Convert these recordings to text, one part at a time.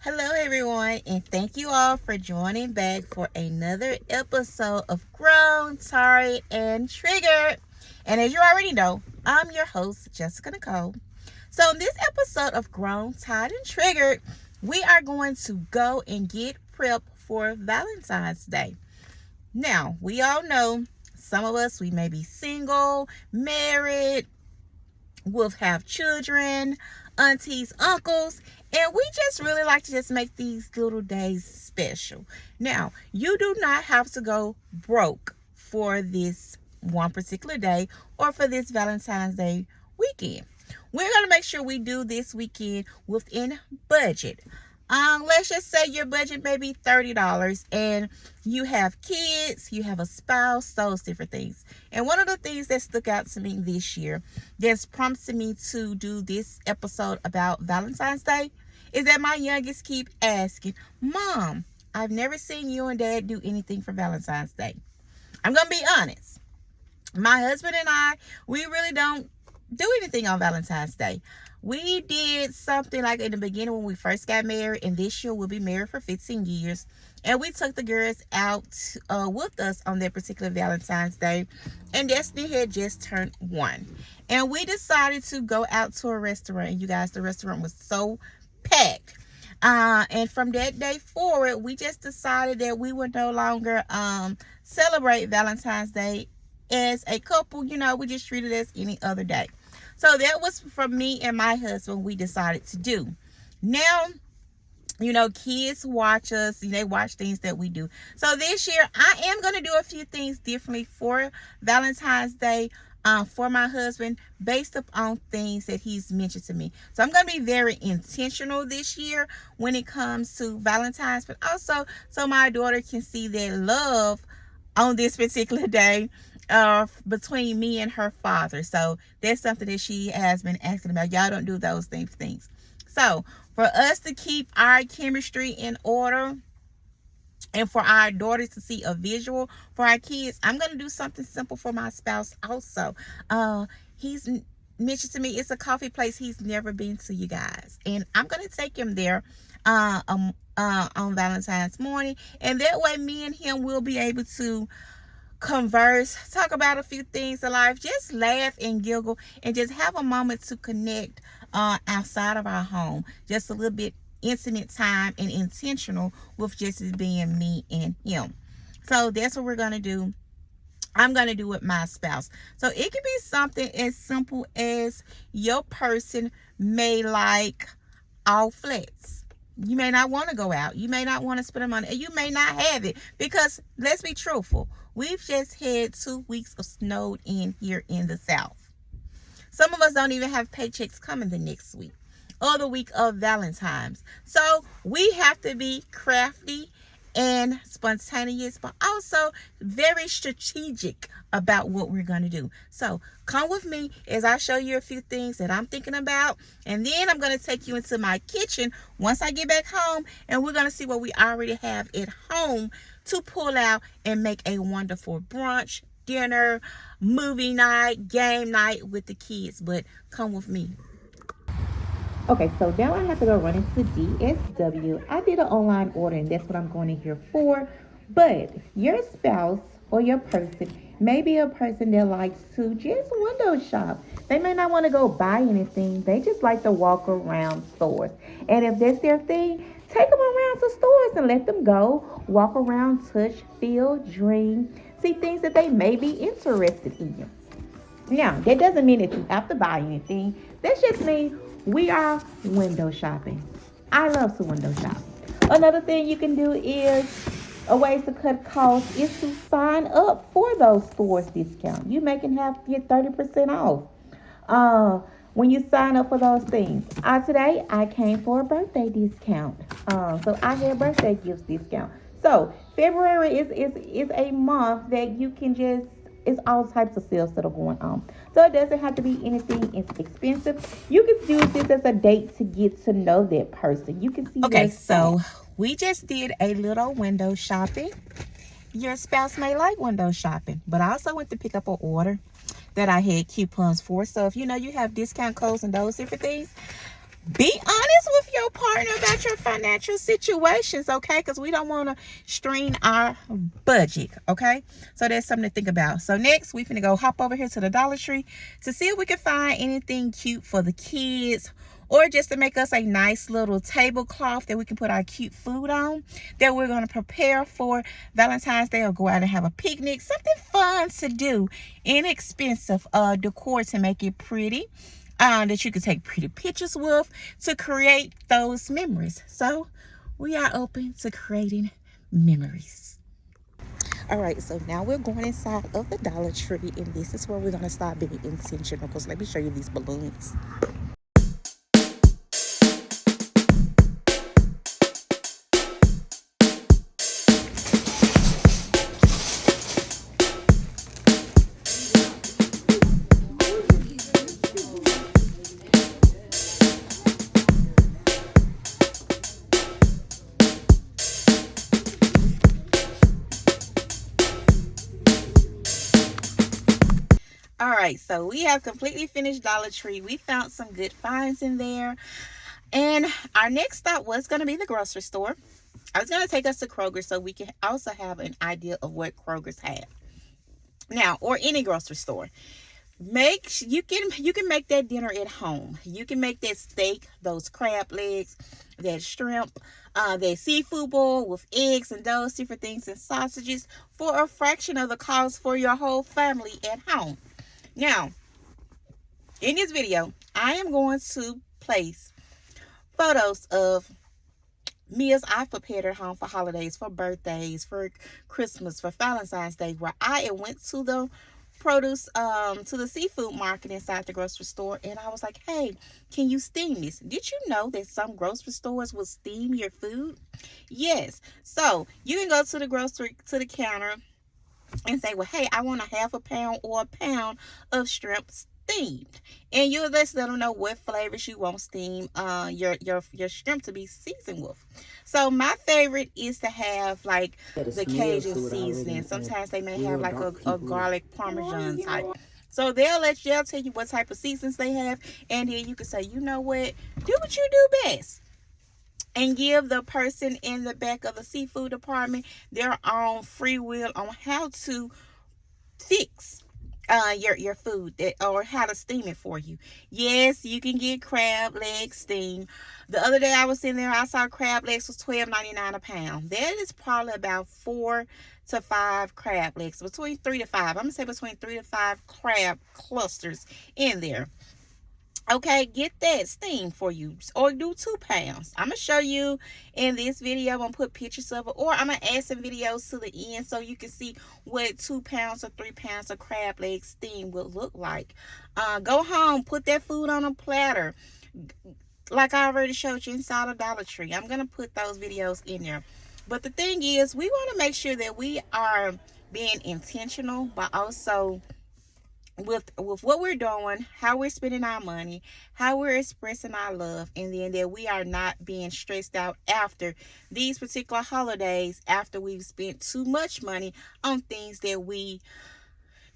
Hello, everyone, and thank you all for joining back for another episode of Grown, Tired, and Triggered. And as you already know, I'm your host, Jessica Nicole. So, in this episode of Grown, Tired, and Triggered, we are going to go and get prepped for Valentine's Day. Now, we all know some of us, we may be single, married, we'll have children, aunties, uncles, and we just really like to just make these little days special. Now, you do not have to go broke for this one particular day or for this Valentine's Day weekend. We're going to make sure we do this weekend within budget. Let's just say your budget may be $30 and you have kids, you have a spouse, those different things. And one of the things that stuck out to me this year that's prompted me to do this episode about Valentine's Day is that my youngest keep asking, Mom, I've never seen you and Dad do anything for Valentine's Day. I'm going to be honest. My husband and I, we really don't do anything on Valentine's Day. We did something like in the beginning when we first got married, and this year we'll be married for 15 years. And we took the girls out with us on that particular Valentine's Day. And Destiny had just turned 1. And we decided to go out to a restaurant. And you guys, the restaurant was so packed. And from that day forward, we just decided that we would no longer celebrate Valentine's Day as a couple. You know, we just treat it as any other day. So that was from me and my husband, we decided to do. Now, you know, kids watch us, they watch things that we do. So this year, I am going to do a few things differently for Valentine's Day for my husband based upon things that he's mentioned to me. So I'm going to be very intentional this year when it comes to Valentine's, but also so my daughter can see that love on this particular day between me and her father. So that's something that she has been asking about. Y'all don't do those things. So for us to keep our chemistry in order and for our daughters to see a visual for our kids, I'm going to do something simple for my spouse also. He's mentioned to me it's a coffee place he's never been to, you guys, and I'm going to take him there on Valentine's morning, and that way me and him will be able to converse, talk about a few things in life, just laugh and giggle, and just have a moment to connect outside of our home. Just a little bit intimate time and intentional with just it being me and him. So that's what we're going to do. I'm going to do with my spouse. So it could be something as simple as your person may like all flats. You may not want to go out. You may not want to spend money. And you may not have it. Because let's be truthful. We've just had 2 weeks of snow in here in the South. Some of us don't even have paychecks coming the next week. Or the week of Valentine's. So we have to be crafty and spontaneous, but also very strategic about what we're going to do. So come with me as I show you a few things that I'm thinking about, and then I'm going to take you into my kitchen once I get back home, and we're going to see what we already have at home to pull out and make a wonderful brunch, dinner, movie night, game night with the kids. But come with me. Okay, so now I have to go run into DSW. I did an online order, and that's what I'm going in here for. But your spouse or your person may be a person that likes to just window shop. They may not want to go buy anything. They just like to walk around stores. And if that's their thing, take them around to stores and let them go. Walk around, touch, feel, dream, see things that they may be interested in. Now, that doesn't mean that you have to buy anything. That just means we are window shopping. I love to window shop. Another thing you can do is a way to cut costs is to sign up for those stores discount. You may can have get 30% off when you sign up for those things. Today I came for a birthday discount. So I had birthday gifts discount. So February is a month that you can just, it's all types of sales that are going on. So it doesn't have to be anything expensive. You can use this as a date to get to know that person. You can see. Okay, so we just did a little window shopping. Your spouse may like window shopping, but I also went to pick up an order that I had coupons for. So if you know you have discount codes and those different things, be honest with your partner about about your financial situations, okay? Because we don't want to strain our budget, okay? So that's something to think about. So next, we finna go hop over here to the Dollar Tree to see if we can find anything cute for the kids, or just to make us a nice little tablecloth that we can put our cute food on, that we're going to prepare for Valentine's Day, or go out and have a picnic. Something fun to do, inexpensive decor to make it pretty, that you can take pretty pictures with, to create those memories. So we are open to creating memories. All right, so now we're going inside of the Dollar Tree, and this is where we're going to start being intentional, because let me show you these balloons. All right, so we have completely finished Dollar Tree. We found some good finds in there. And our next stop was going to be the grocery store. I was going to take us to Kroger so we can also have an idea of what Kroger's have. Now, or any grocery store. You can make that dinner at home. You can make that steak, those crab legs, that shrimp, that seafood bowl with eggs and those different things and sausages for a fraction of the cost for your whole family at home. Now, in this video, I am going to place photos of meals I've prepared at home for holidays, for birthdays, for Christmas, for Valentine's Day, where I went to the to the seafood market inside the grocery store, and I was like, hey, can you steam this? Did you know that some grocery stores will steam your food? Yes. So you can go to the counter and say, well, hey, I want a half a pound or a pound of shrimp steamed, and you'll let them know what flavors you want steam your shrimp to be seasoned with. So my favorite is to have like the Cajun seasoning. Sometimes they may have like a garlic parmesan type. So they'll tell you what type of seasons they have, and then you can say, you know what, do what you do best, and give the person in the back of the seafood department their own free will on how to fix your food, or how to steam it for you. Yes, you can get crab legs steamed. The other day I was in there, I saw crab legs was $12.99 a pound. That is probably about 4 to 5 crab legs, between 3 to 5. I'm gonna say between 3 to 5 crab clusters in there. Okay, get that steam for you, or do 2 pounds. I'm gonna show you in this video. I'm gonna put pictures of it, or I'm gonna add some videos to the end so you can see what 2 pounds or 3 pounds of crab leg steam will look like. Go home, put that food on a platter, like I already showed you inside of Dollar Tree. I'm gonna put those videos in there. But the thing is, we want to make sure that we are being intentional, but also with what we're doing, how we're spending our money, how we're expressing our love, and then that we are not being stressed out after these particular holidays, after we've spent too much money on things that we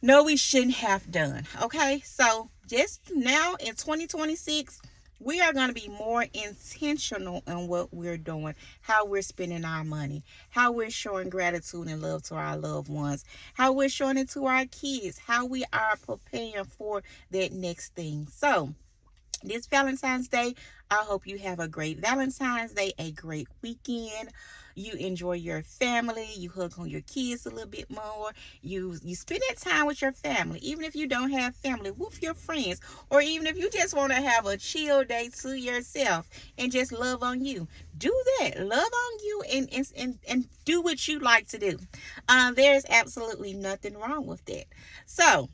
know we shouldn't have done. Okay, so just now in 2026, we are going to be more intentional in what we're doing, how we're spending our money, how we're showing gratitude and love to our loved ones, how we're showing it to our kids, how we are preparing for that next thing. So this Valentine's Day, I hope you have a great Valentine's Day, a great weekend. You enjoy your family. You hug on your kids a little bit more. You spend that time with your family, even if you don't have family, with your friends, or even if you just want to have a chill day to yourself and just love on you. Do that. Love on you, and do what you like to do. There's absolutely nothing wrong with that. So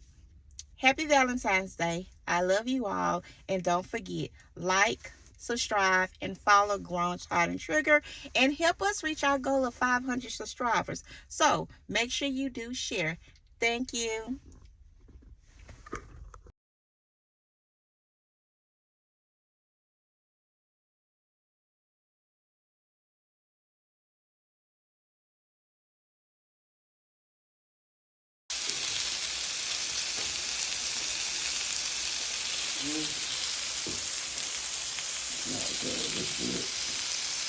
happy Valentine's Day. I love you all. And don't forget, like, subscribe, and follow Grown Child and Trigger, and help us reach our goal of 500 subscribers. So make sure you do share. Thank you. Not good. Let's do it.